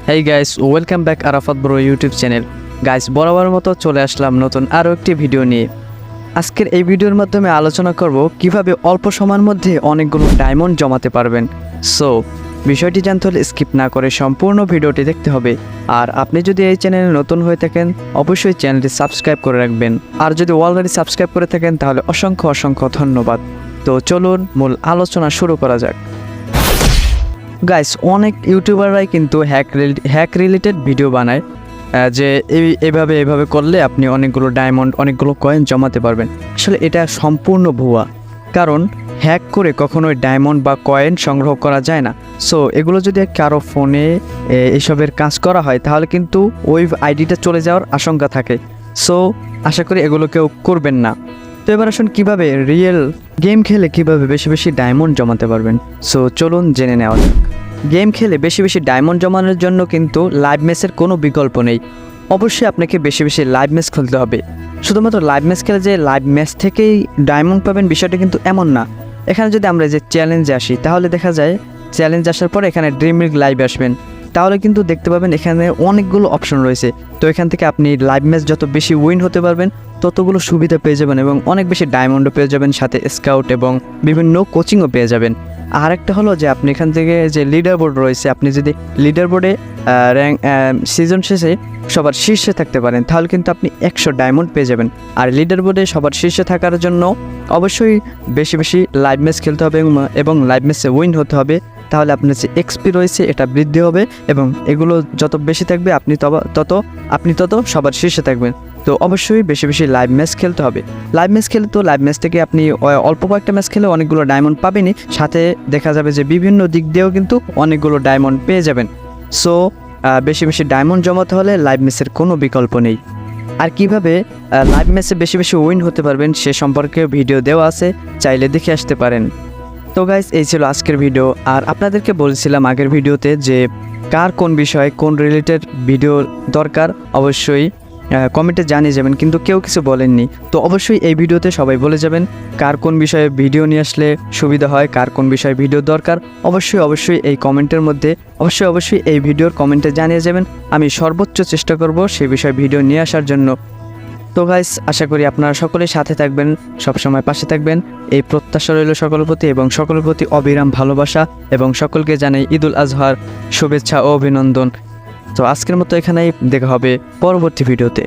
Hey guys, welcome back Arafat bro YouTube channel. Guys, বরাবর মতো চলে আসলাম নতুন আরও একটি ভিডিও নিয়ে। আজকের এই ভিডিওর মাধ্যমে আলোচনা করব কিভাবে অল্প সময়ের মধ্যে অনেকগুলো ডায়মন্ড জমাতে পারবেন। সো বিষয়টি জানতে হলে স্কিপ না করে সম্পূর্ণ ভিডিওটি দেখতে হবে। আর আপনি যদি এই চ্যানেলে নতুন হয়ে থাকেন অবশ্যই চ্যানেলটি সাবস্ক্রাইব করে রাখবেন। আর যদি অলরেডি সাবস্ক্রাইব করে থাকেন তাহলে অসংখ্য ধন্যবাদ। তো চলুন মূল আলোচনা শুরু করা যাক। গাইস, অনেক ইউটিউবাররাই কিন্তু হ্যাক রিলেটেড ভিডিও বানায় যে এভাবে করলে আপনি অনেকগুলো ডায়মন্ড অনেকগুলো কয়েন জমাতে পারবেন। আসলে এটা সম্পূর্ণ ভুয়া, কারণ হ্যাক করে কখনোই ডায়মন্ড বা কয়েন সংগ্রহ করা যায় না। সো এগুলো যদি কারো ফোনে এসবের কাজ করা হয় তাহলে কিন্তু ওই আইডিটা চলে যাওয়ার আশঙ্কা থাকে। সো আশা করি এগুলো কেউ করবেন না। তো এবার আসুন কীভাবে রিয়েল গেম খেলে কীভাবে বেশি ডায়মন্ড জমাতে পারবেন। সো চলুন জেনে নেওয়া যাক। গেম খেলে বেশি ডায়মন্ড জমানোর জন্য কিন্তু লাইভ ম্যাচের কোনো বিকল্প নেই। অবশ্যই আপনাকে বেশি লাইভ ম্যাচ খেলতে হবে। শুধুমাত্র লাইভ ম্যাচ খেলে যে লাইভ ম্যাচ থেকেই ডায়মন্ড পাবেন বিষয়টা কিন্তু এমন না। এখানে যদি আমরা যে চ্যালেঞ্জে আসি তাহলে দেখা যায় চ্যালেঞ্জ আসার পর এখানে ড্রিম লিগ লাইভ আসবেন, তাহলে কিন্তু দেখতে পাবেন এখানে অনেকগুলো অপশন রয়েছে। তো এখান থেকে আপনি লাইভ ম্যাচ যত বেশি উইন হতে পারবেন ততগুলো সুবিধা পেয়ে যাবেন এবং অনেক বেশি ডায়মন্ডও পেয়ে যাবেন, সাথে স্কাউট এবং বিভিন্ন কোচিংও পেয়ে যাবেন। আর একটা হলো যে আপনি এখান থেকে যে লিডার বোর্ড রয়েছে, আপনি যদি লিডার বোর্ডে র্যাঙ্ক সিজন শেষে সবার শীর্ষে থাকতে পারেন তাহলে কিন্তু আপনি 100 ডায়মন্ড পেয়ে যাবেন। আর লিডার বোর্ডে সবার শীর্ষে থাকার জন্য অবশ্যই বেশি লাইভ ম্যাচ খেলতে হবে এবং লাইভ ম্যাচে উইন হতে হবে, তাহলে আপনার যে এক্সপি রয়েছে এটা বৃদ্ধি হবে এবং এগুলো যত বেশি থাকবে আপনি তত সবার শীর্ষে থাকবেন। তো অবশ্যই বেশি লাইভ ম্যাচ খেলতে হবে। লাইভ ম্যাচ খেলে তো লাইভ ম্যাচ থেকে আপনি অল্প কয়েকটা ম্যাচ খেলে অনেকগুলো ডায়মন্ড পাবেনই, সাথে দেখা যাবে যে বিভিন্ন দিক দিয়েও কিন্তু অনেকগুলো ডায়মন্ড পেয়ে যাবেন। সো বেশি ডায়মন্ড জমাতে হলে লাইভ ম্যাচের কোনো বিকল্প নেই। আর কিভাবে লাইভ ম্যাচে বেশি উইন হতে পারবেন সে সম্পর্কে ভিডিও দেওয়া আছে, চাইলে দেখে আসতে পারেন। তো গাইস, এই ছিল আজকের ভিডিও। আর আপনাদেরকে বলছিলাম আগের ভিডিওতে যে কার কোন বিষয়ে কোন রিলেটেড ভিডিও দরকার অবশ্যই কমেন্টে জানিয়ে যাবেন, কিন্তু কেউ কিছু বলেননি। তো অবশ্যই এই ভিডিওতে সবাই বলে যাবেন কার কোন বিষয়ে ভিডিও নিয়ে আসলে সুবিধা হয়, কার কোন বিষয়ে ভিডিও দরকার। অবশ্যই এই কমেন্টের মধ্যে অবশ্যই এই ভিডিওর কমেন্টে জানিয়ে যাবেন। আমি সর্বোচ্চ চেষ্টা করব সেই বিষয়ে ভিডিও নিয়ে আসার জন্য। তো গাইস, আশা করি আপনারা সকলেই সাথে থাকবেন, সবসময় পাশে থাকবেন, এই প্রত্যাশা রইল সকলের প্রতি এবং সকলের প্রতি অবিরাম ভালোবাসা, এবং সকলকে জানাই ঈদুল আজহার শুভেচ্ছা ও অভিনন্দন। তো আজকের মতো এখানেই দেখা হবে পরবর্তী ভিডিওতে।